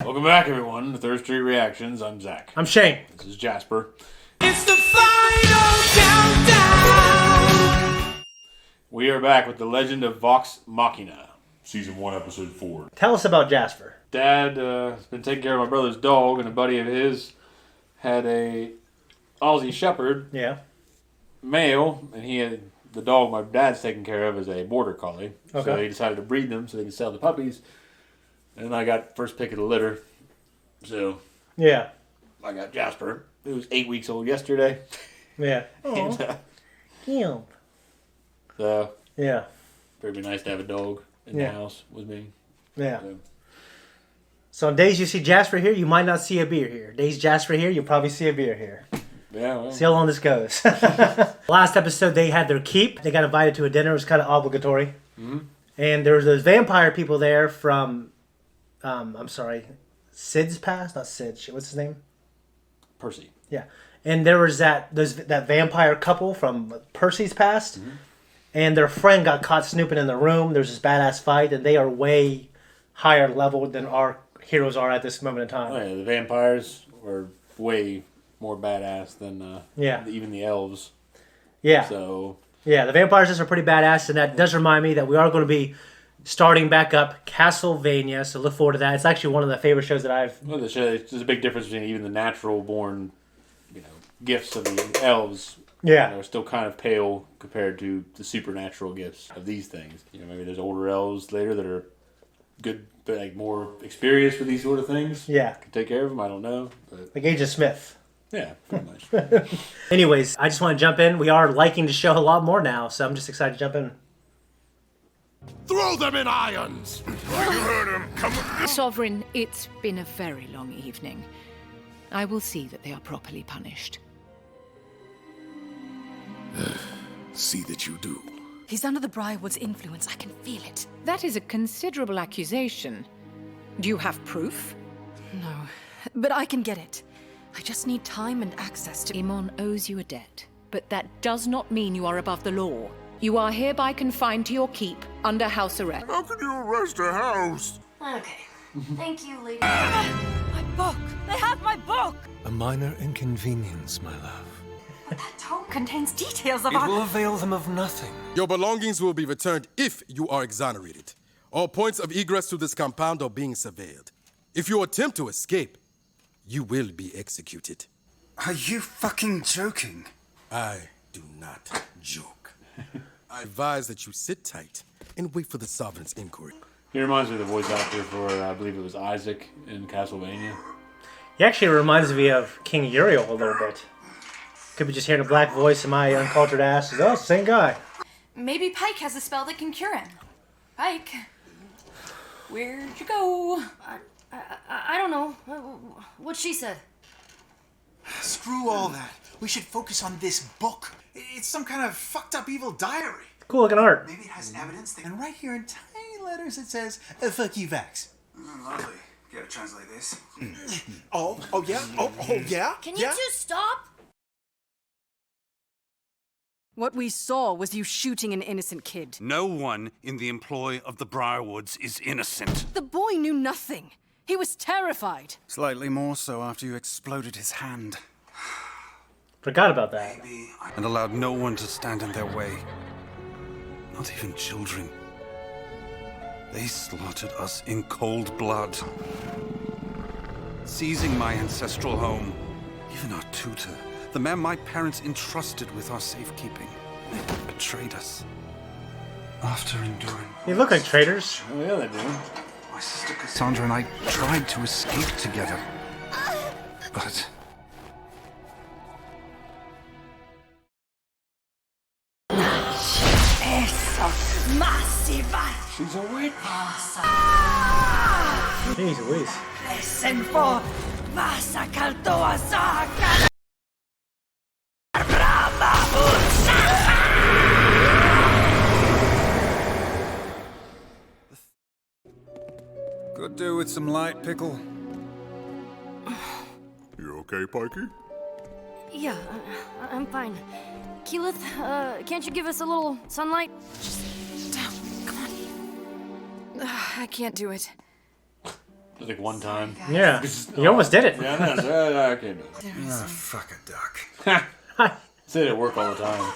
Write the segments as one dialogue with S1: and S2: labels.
S1: Welcome back, everyone, to Third Street Reactions. I'm Zakk.
S2: I'm Shane.
S1: This is Jasper.
S3: It's the final countdown!
S1: We are back with The Legend of Vox Machina, Season 1, Episode 4.
S2: Tell us about Jasper.
S1: Dad has been taking care of my brother's dog, and a buddy of his had a Aussie Shepherd,
S2: Yeah.
S1: male, and he had the dog my dad's taking care of is a border collie.
S2: Okay.
S1: So he decided to breed them so they can sell the puppies. And I got first pick of the litter. So
S2: Yeah.
S1: I got Jasper, who was 8 weeks old yesterday.
S2: Yeah.
S1: And,
S2: Him.
S1: so
S2: Yeah.
S1: it'd be nice to have a dog in the house with me.
S2: Yeah.
S1: So,
S2: So on days you see Jasper here, you might not see a beer here. Days Jasper here, you'll probably see a beer here.
S1: yeah, well,
S2: See how long this goes. Last episode, they had their keep. They got invited to a dinner. It was kind of obligatory. Mm-hmm. And there was those vampire people there from, I'm sorry, Sid's past? Not Sid. What's his name?
S1: Percy.
S2: Yeah. And there was that vampire couple from Percy's past. Mm-hmm. And their friend got caught snooping in the room. There's this badass fight. And they are way higher level than our heroes are at this moment in time.
S1: Oh, yeah, the vampires were way more badass than even the elves.
S2: Yeah.
S1: So
S2: Yeah, the vampires are pretty badass, and that does remind me that we are going to be starting back up Castlevania, so look forward to that. It's actually one of the favorite shows that I've...
S1: well, there's a big difference between even the natural born, gifts of the elves.
S2: Yeah.
S1: Are still kind of pale compared to the supernatural gifts of these things. Maybe there's older elves later that are good, but like more experienced with these sort of things.
S2: Yeah.
S1: Can take care of them. I don't know, but
S2: Like Agent Smith.
S1: yeah, pretty much.
S2: Anyways, I just want to jump in. We are liking the show a lot more now, so I'm just excited to jump in.
S4: Throw them in irons! You heard him. Come on.
S5: Sovereign, it's been a very long evening. I will see that they are properly punished.
S4: See that you do.
S6: He's under the Briarwood's influence. I can feel it.
S5: That is a considerable accusation. Do you have proof?
S6: No, but I can get it. I just need time and access to...
S5: Imon owes you a debt, but that does not mean you are above the law. You are hereby confined to your keep under house arrest.
S4: How can you arrest a house?
S7: Okay. Thank you, lady.
S6: My book! They have my book!
S8: A minor inconvenience, my love.
S7: But that tome
S6: Contains details of
S8: It will avail them of nothing.
S4: Your belongings will be returned if you are exonerated. All points of egress to this compound are being surveilled. If you attempt to escape, you will be executed.
S9: Are you fucking joking?
S4: I do not joke. I advise that you sit tight and wait for the Sovereign's inquiry.
S1: He reminds me of the voice actor for, I believe it was Isaac in Castlevania.
S2: He actually reminds me of King Uriel a little bit. Could be just hearing a black voice in my uncultured ass. Oh, it's the same guy.
S7: Maybe Pike has a spell that can cure him. Pike, where'd you go? I don't know. What she said.
S9: Screw all that. We should focus on this book. It's some kind of fucked up evil diary.
S2: Cool looking art.
S9: Maybe it has evidence. And right here in tiny letters it says, fuck you, Vax.
S10: Lovely. Gotta translate this.
S9: Oh yeah? Oh yeah?
S7: Can you two stop?
S6: What we saw was you shooting an innocent kid.
S11: No one in the employ of the Briarwoods is innocent.
S6: The boy knew nothing. He was terrified.
S9: Slightly more so after you exploded his hand.
S2: Forgot about that.
S11: And allowed no one to stand in their way. Not even children. They slaughtered us in cold blood. Seizing my ancestral home. Even our tutor, the man my parents entrusted with our safekeeping, betrayed us. After enduring...
S2: They look like traitors.
S1: Oh yeah, they do.
S11: My sister Cassandra and I tried to escape together. But...
S1: She's a witch.
S2: Jeez Louise.
S6: Listen for
S9: Could do with some light pickle.
S4: You okay, Pikey?
S7: Yeah, I'm fine. Keyleth, can't you give us a little sunlight?
S6: Just down. Come on. I can't do it.
S1: Like one time.
S2: Yeah. You almost did it.
S1: Yeah, I know. I can't do it.
S11: Fuck a duck.
S1: Say it at work all the time.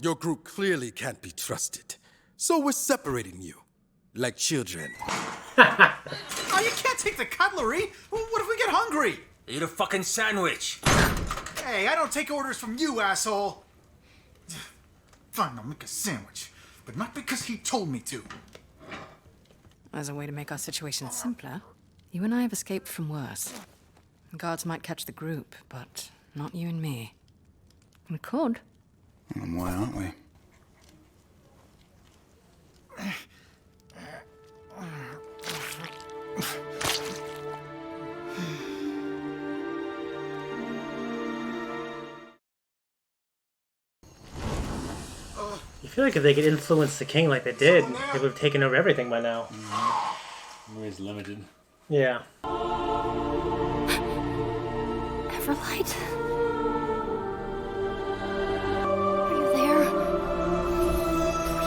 S4: Your group clearly can't be trusted. So we're separating you. Like children.
S9: Oh, you can't take the cutlery. What if we get hungry?
S8: Eat a fucking sandwich.
S9: Hey, I don't take orders from you, asshole. Fine, I'll make a sandwich. But not because he told me to.
S6: As a way to make our situation simpler, you and I have escaped from worse. The guards might catch the group, but not you and me. We could.
S11: And why aren't we?
S2: You feel like if they could influence the king like they did, they would have taken over everything by now.
S1: Always limited.
S2: Yeah.
S7: Everlight? Are you there?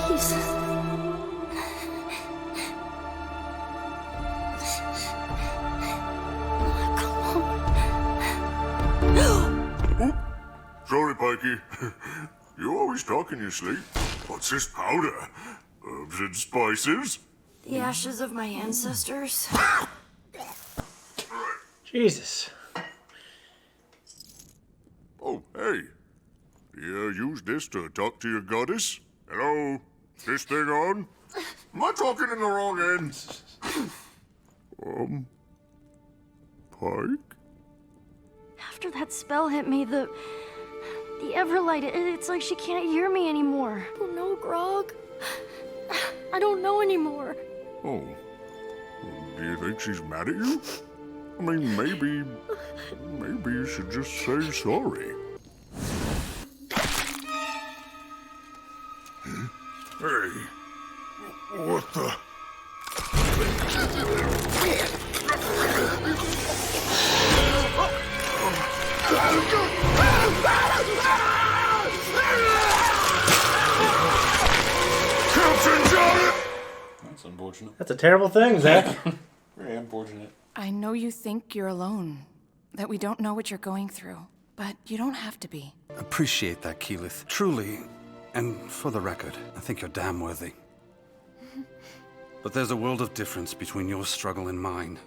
S7: Please.
S12: Sorry, Pikey. You always talk in your sleep. What's this powder? Herbs and spices?
S7: The ashes of my ancestors.
S2: Jesus.
S12: Oh, hey. You use this to talk to your goddess? Hello? Is this thing on? Am I talking in the wrong end? Pike?
S7: After that spell hit me, the Everlight, it's like she can't hear me anymore. Oh no, Grog. I don't know anymore.
S12: Oh. Do you think she's mad at you? I mean, maybe you should just say sorry. Hey. What the?
S1: That's unfortunate.
S2: That's a terrible thing, Zakk.
S1: Very unfortunate.
S5: I know you think you're alone, that we don't know what you're going through, but you don't have to be.
S11: Appreciate that, Keyleth. Truly, and for the record, I think you're damn worthy. But there's a world of difference between your struggle and mine.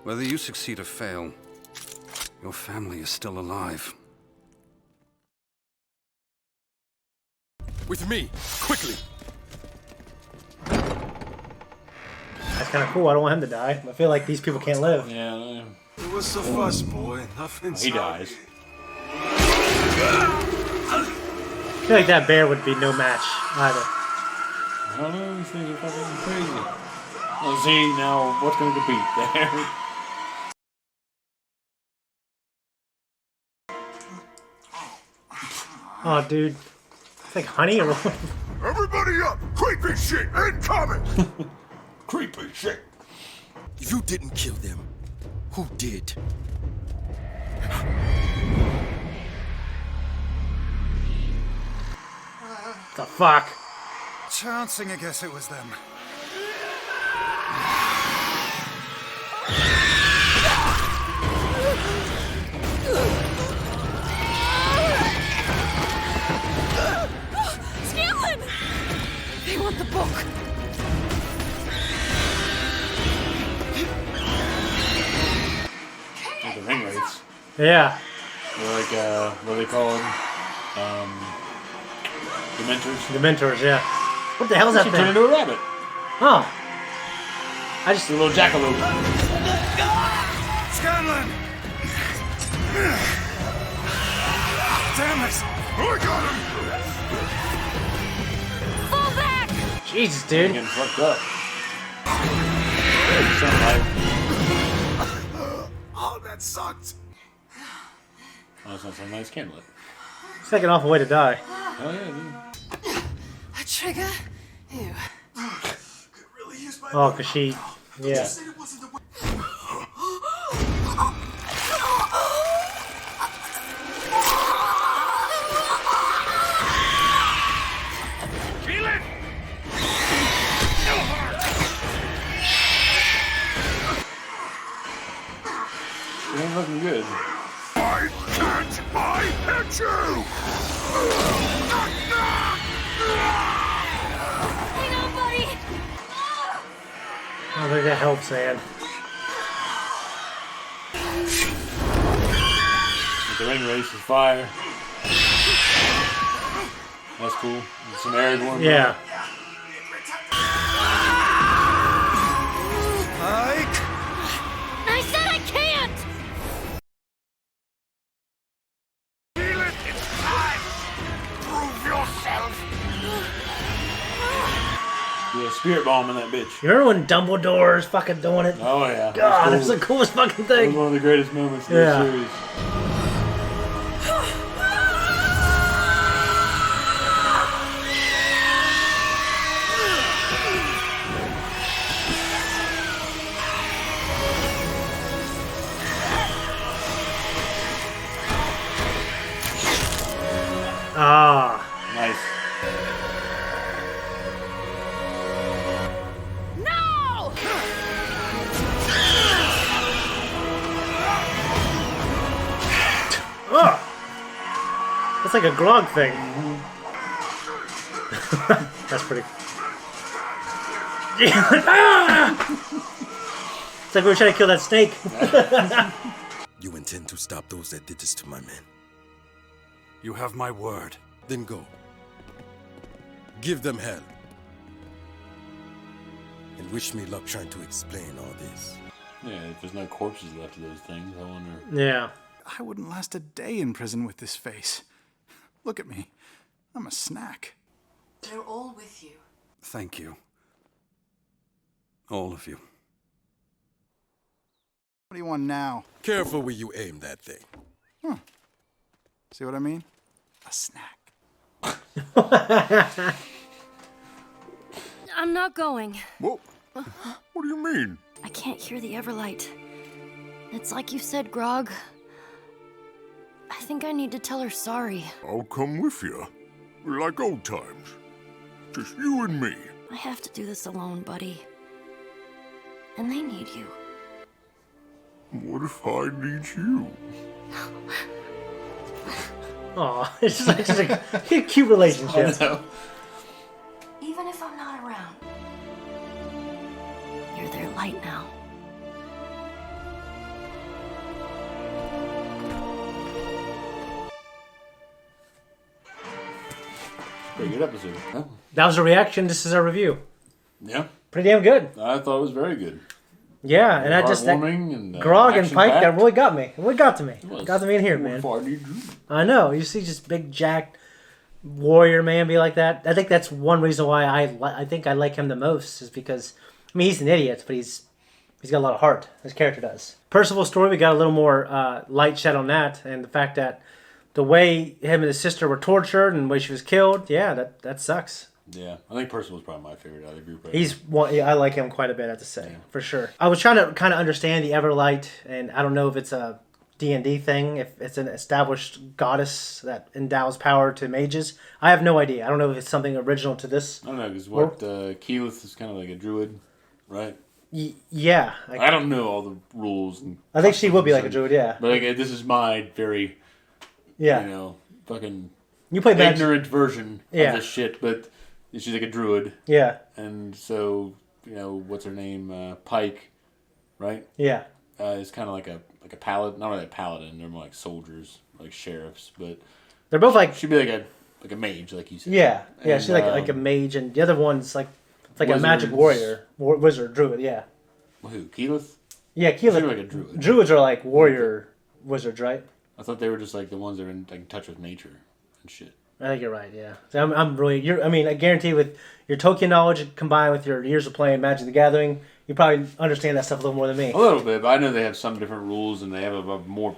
S11: Whether you succeed or fail, your family is still alive.
S4: With me, quickly.
S2: That's kind of cool. I don't want him to die. I feel like these people can't live.
S1: Yeah.
S8: It was the fuss, boy. Nothing's
S1: He dies.
S2: I feel like that bear would be no match either.
S1: I don't know. These things are fucking crazy. Let's see now what's going to compete there.
S2: Oh, dude. It's like honey or what?
S12: Everybody up! Creepy shit incoming!
S1: Creepy shit.
S4: If you didn't kill them, who did?
S2: The fuck?
S9: Chancing, I guess it was them.
S7: Scanlan! They want the book.
S1: Like the ring wraiths.
S2: Yeah.
S1: They're like, what are they called? Dementors.
S2: Dementors, yeah. What the hell is that
S1: She
S2: thing?
S1: turned into a rabbit.
S2: Oh. I just...
S1: A little jackalope.
S9: Scanlan! Damn it! I got him!
S7: Fall back!
S2: Jesus, dude.
S1: Getting fucked up.
S9: Oh, that sucked.
S1: Oh, that's not some nice candle.
S2: It's like an awful way to die.
S1: Oh yeah, dude.
S6: A trigger? Ew.
S2: Oh, because she... Yeah.
S1: It ain't looking good.
S12: Why can't I hit you?
S7: Hang on, buddy!
S2: I don't think that helps, man.
S1: The ring race is fire. That's cool. Some airborne.
S2: Yeah.
S9: Pike!
S7: I said I can't!
S12: Feel it, it's time! Prove yourself!
S1: Yeah, spirit bomb in that bitch.
S2: You remember when Dumbledore's fucking doing it?
S1: Oh yeah.
S2: God,
S1: That's
S2: that's the coolest fucking thing.
S1: That was one of the greatest moments in
S2: Yeah.
S1: the series.
S2: Ah.
S1: Nice.
S7: No!
S2: Oh. That's like a grog thing. That's pretty. It's like we were trying to kill that snake.
S4: You intend to stop those that did this to my men?
S11: You have my word.
S4: Then go. Give them hell. And wish me luck trying to explain all this.
S1: Yeah, if there's no corpses left of those things, I wonder.
S2: Yeah.
S9: I wouldn't last a day in prison with this face. Look at me. I'm a snack.
S6: They're all with you.
S11: Thank you. All of you.
S9: What do you want now?
S4: Careful where you aim that thing.
S9: See what I mean? A snack.
S7: I'm not going.
S12: What? What do you mean?
S7: I can't hear the Everlight. It's like you said, Grog. I think I need to tell her sorry.
S12: I'll come with you. Like old times. Just you and me.
S7: I have to do this alone, buddy. And they need you.
S12: What if I need you?
S2: Aw, it's just a cute relationship.
S7: Even if I'm not around, you're their light now.
S1: Pretty good episode. Huh?
S2: That was a reaction. This is our review.
S1: Yeah.
S2: Pretty damn good.
S1: I thought it was very good.
S2: Yeah, and I just that
S1: Heartwarming and,
S2: Grog and Pike,
S1: action-packed.
S2: that really got me. It really got to me.
S1: was.
S2: Got to me in here, man.
S1: What did you?
S2: I know. You see, just big jacked warrior man be like that. I think that's one reason why I think I like him the most is because I mean he's an idiot, but he's got a lot of heart. His character does. Percival's story, we got a little more light shed on that, and the fact that the way him and his sister were tortured and the way she was killed, yeah, that sucks.
S1: Yeah, I think Percival's probably my favorite out of the group. Right
S2: He's one. Yeah, I like him quite a bit. I have to say, for sure. I was trying to kind of understand the Everlight, and I don't know if it's a D&D thing, if it's an established goddess that endows power to mages. I have no idea. I don't know if it's something original to this.
S1: I don't know because what Keyleth is kind of like a druid, right?
S2: Yeah,
S1: I don't know all the rules. And
S2: I think she would be like a druid. Yeah,
S1: but like, this is my very, fucking
S2: you play
S1: ignorant version of this shit, but. She's like a druid.
S2: Yeah.
S1: And so, what's her name? Pike, right?
S2: Yeah.
S1: Is kind of like a paladin. Not really a paladin. They're more like soldiers, like sheriffs. But
S2: they're both like
S1: she'd be like a mage, like you said.
S2: Yeah. Yeah.
S1: And,
S2: she's like a mage, and the other one's like a magic warrior, wizard, druid. Yeah.
S1: Who? Keyleth?
S2: Yeah, Keyleth.
S1: She's like a druid.
S2: Druids are like warrior wizards, right?
S1: I thought they were just like the ones that are in touch with nature and shit.
S2: I think you're right. Yeah, so I'm really. I guarantee with your Tolkien knowledge combined with your years of playing Magic the Gathering, you probably understand that stuff a little more than me.
S1: A little bit, but I know they have some different rules, and they have a more.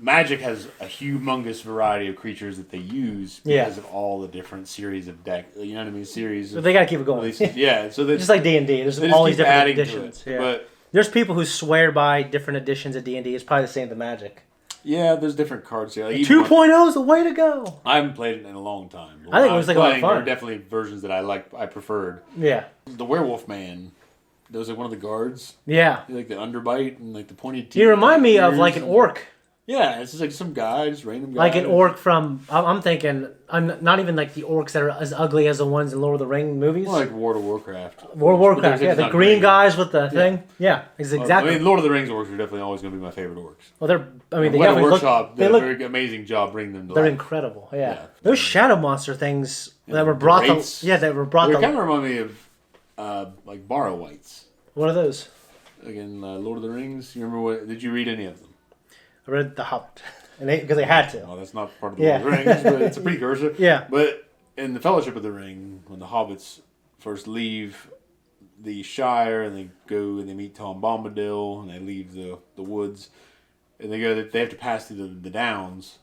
S1: Magic has a humongous variety of creatures that they use because of all the different series of deck. You know what I mean? Series.
S2: So they gotta keep it going.
S1: Yeah, so they
S2: just like D&D. There's all these different editions. Yeah.
S1: But
S2: there's people who swear by different editions of D&D. It's probably the same with Magic.
S1: Yeah, there's different cards here. Like
S2: 2.0 is the way to go.
S1: I haven't played it in a long time.
S2: I think it was like a lot of fun.
S1: There are definitely versions that I preferred.
S2: Yeah.
S1: The Werewolf Man That was like one of the guards.
S2: Yeah.
S1: Like the underbite and like the pointed teeth.
S2: You remind me of
S1: ears
S2: like an
S1: and-
S2: orc.
S1: Yeah, it's just like some guy, just random guy.
S2: Like an orc from, I'm thinking, I'm not even like the orcs that are as ugly as the ones in Lord of the Rings movies.
S1: Well, like World of Warcraft.
S2: World of Warcraft, yeah, the green guys with the thing. Yeah, it's exactly.
S1: I mean, Lord of the Rings orcs are definitely always going to be my favorite orcs.
S2: Well, they're, I mean, they
S1: Weta
S2: definitely
S1: Workshop
S2: look,
S1: did a very amazing job bringing them to
S2: they're
S1: life.
S2: incredible, yeah. Those shadow monster things that were
S1: the
S2: brought
S1: wraiths.
S2: to, yeah, that were brought
S1: They
S2: to.
S1: kind of remind me of like Borrow Whites.
S2: What are those?
S1: Again, Lord of the Rings. You remember what? Did you read any of them?
S2: I read The Hobbit, and because they had to.
S1: Well, that's not part of the Lord of the Rings, but it's a precursor.
S2: Yeah.
S1: But in the Fellowship of the Ring, when the hobbits first leave the Shire and they go and they meet Tom Bombadil and they leave the woods and they have to pass through the downs.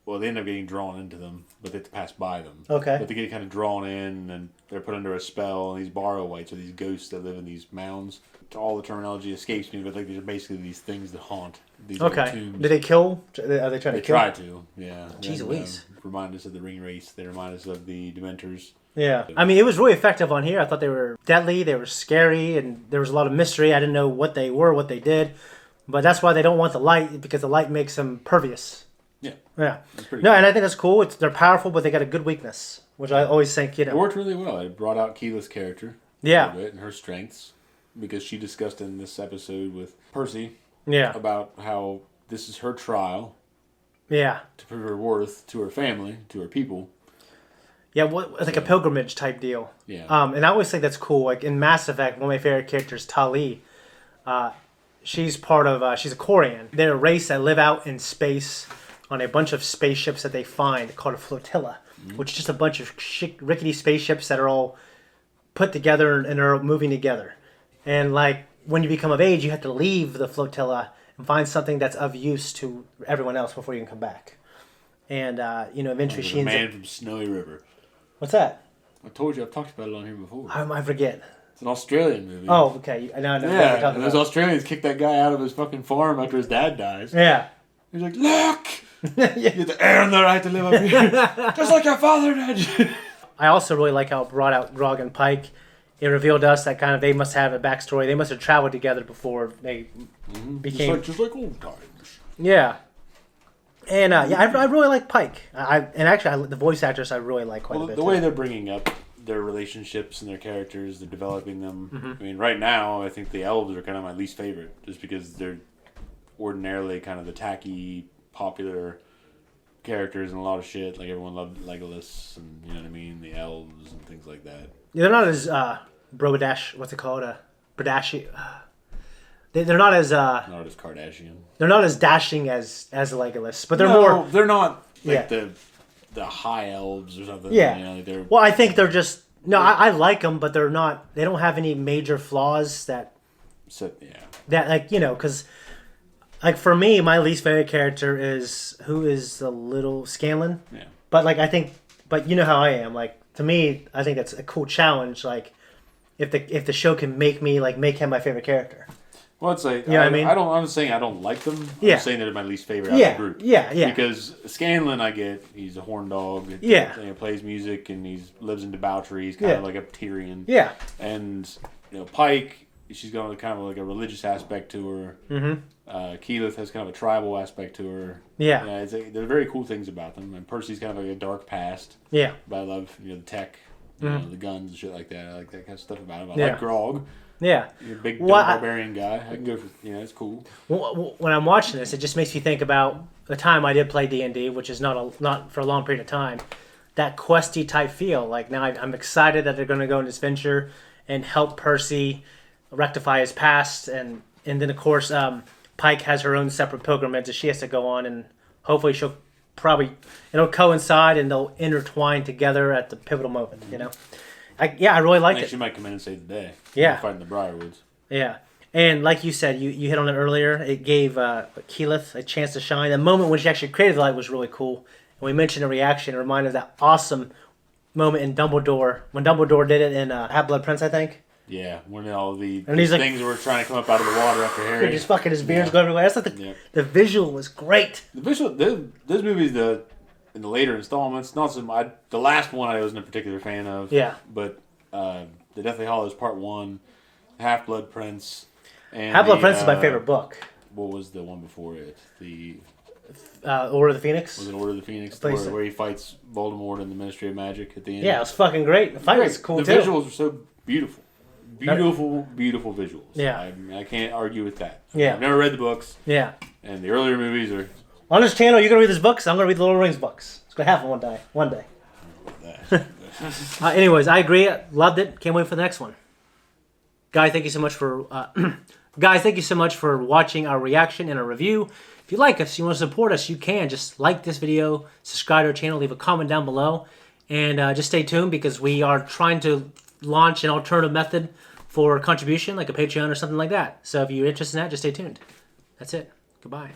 S1: Well, they end up getting drawn into them, but they have to pass by them.
S2: Okay.
S1: But they get kind of drawn in and they're put under a spell, and these Borrow Whites are these ghosts that live in these mounds. All the terminology escapes me, but like these are basically these things that haunt these old tombs.
S2: Did they kill? Are they trying to kill?
S1: They try to, yeah.
S2: Jeez Louise.
S1: Remind us of the ring race. They remind us of the Dementors.
S2: Yeah. I mean, it was really effective on here. I thought they were deadly, they were scary, and there was a lot of mystery. I didn't know what they were, what they did. But that's why they don't want the light, because the light makes them pervious.
S1: Yeah.
S2: Yeah.
S1: That's pretty
S2: No,
S1: cool.
S2: and I think that's cool. They're powerful, but they got a good weakness, which I always think,
S1: It worked really well. It brought out Keela's character.
S2: Yeah.
S1: A little bit, and her strengths. Because she discussed in this episode with Percy.
S2: Yeah.
S1: About how this is her trial.
S2: Yeah.
S1: To prove her worth to her family, to her people.
S2: Yeah, like a pilgrimage type deal.
S1: Yeah.
S2: And I always think that's cool. Like in Mass Effect, one of my favorite characters, Tali, she's part of, she's a Quarian. They're a race that live out in space on a bunch of spaceships that they find called a flotilla, which is just a bunch of rickety spaceships that are all put together and are moving together. And like when you become of age, you have to leave the flotilla and find something that's of use to everyone else before you can come back. And eventually she ends
S1: Man
S2: up...
S1: from Snowy River.
S2: What's that?
S1: I told you, I've talked about it on here before.
S2: I forget.
S1: It's an Australian movie.
S2: Oh, okay. I know.
S1: Yeah, and those Australians kicked that guy out of his fucking farm after his dad dies.
S2: Yeah.
S1: He's like, look! You have to earn the right to live up here. Just like your father did.
S2: I also really like how it brought out Grog and Pike. It revealed to us that kind of they must have a backstory. They must have traveled together before they became...
S1: Just like old times.
S2: Yeah. And I really like Pike. The voice actress I really like quite a bit.
S1: The way they're bringing up their relationships and their characters, they're developing them.
S2: Mm-hmm.
S1: I mean, right now, I think the elves are kind of my least favorite, just because they're ordinarily kind of the tacky, popular characters and a lot of shit. Like everyone loved Legolas, and you know what I mean, the elves and things like that.
S2: Yeah, they're not as Brodash. What's it called? Brodashi. They're not as
S1: not as Kardashian.
S2: They're not as dashing as Legolas, but they're more.
S1: They're not like the high elves or something.
S2: Yeah.
S1: You know, they're,
S2: well, I think they're just I like them, but they're not. They don't have any major flaws that.
S1: So, yeah.
S2: That because like for me, my least favorite character is the little Scanlan.
S1: Yeah.
S2: But like I think, but you know how I am. Like to me, I think that's a cool challenge. Like if the show can make me make him my favorite character.
S1: Well, it's like,
S2: you know what I mean?
S1: I'm saying I don't like them.
S2: Yeah.
S1: I'm saying they're my least favorite out of the group.
S2: Yeah.
S1: Because Scanlan, I get, he's a horn dog.
S2: Yeah.
S1: He plays music and he lives in debauchery. He's kind of like a Tyrion.
S2: Yeah.
S1: And, Pike, she's got kind of like a religious aspect to her. Mm-hmm. Keyleth has kind of a tribal aspect to her.
S2: Yeah.
S1: There are very cool things about them. And Percy's kind of like a dark past.
S2: Yeah.
S1: But I love, the tech, the guns and shit like that. I like that kind of stuff about him. I like Grog.
S2: Yeah.
S1: You're a big dumb barbarian guy. I can go for, it's cool.
S2: When I'm watching this, it just makes me think about the time I did play D&D, which is not for a long period of time. That questy type feel. Like now I'm excited that they're going to go on this venture and help Percy rectify his past. And then, of course, Pike has her own separate pilgrimage that she has to go on. And hopefully it'll coincide and they'll intertwine together at the pivotal moment, I really liked it.
S1: She might come in and save the day.
S2: Yeah.
S1: Fighting the Briarwoods.
S2: Yeah. And like you said, you hit on it earlier, it gave Keyleth a chance to shine. The moment when she actually created the light was really cool. And we mentioned a reaction. It reminded of that awesome moment in Dumbledore. When Dumbledore did it in Half-Blood Prince, I think.
S1: Yeah. When all these
S2: like,
S1: things were trying to come up out of the water after Harry.
S2: Just fucking his beards go everywhere. That's like the visual was great.
S1: The visual, those movies, in the later installments, not so much. The last one I wasn't a particular fan of.
S2: Yeah.
S1: But the Deathly Hallows Part 1 Half-Blood Prince. And
S2: Half-Blood Prince is my favorite book.
S1: What was the one before it? The
S2: Order of the Phoenix?
S1: Was it Order of the Phoenix? Where he fights Voldemort in the Ministry of Magic at the end?
S2: Yeah, it was fucking great. The fight was cool,
S1: the
S2: too.
S1: visuals were so beautiful. Beautiful visuals.
S2: Yeah.
S1: I can't argue with that.
S2: Yeah.
S1: I've never read the books.
S2: Yeah.
S1: And the earlier movies are...
S2: On this channel, you're going to read these books. I'm going to read the Lord of the Rings books. It's going to happen one day. Anyways, I agree. Loved it. Can't wait for the next one. Guys, thank you so much for... Guys, thank you so much for watching our reaction and our review. If you like us, you want to support us, you can. Just like this video, subscribe to our channel, leave a comment down below, and just stay tuned because we are trying to launch an alternative method for contribution, like a Patreon or something like that. So if you're interested in that, just stay tuned. That's it. Goodbye.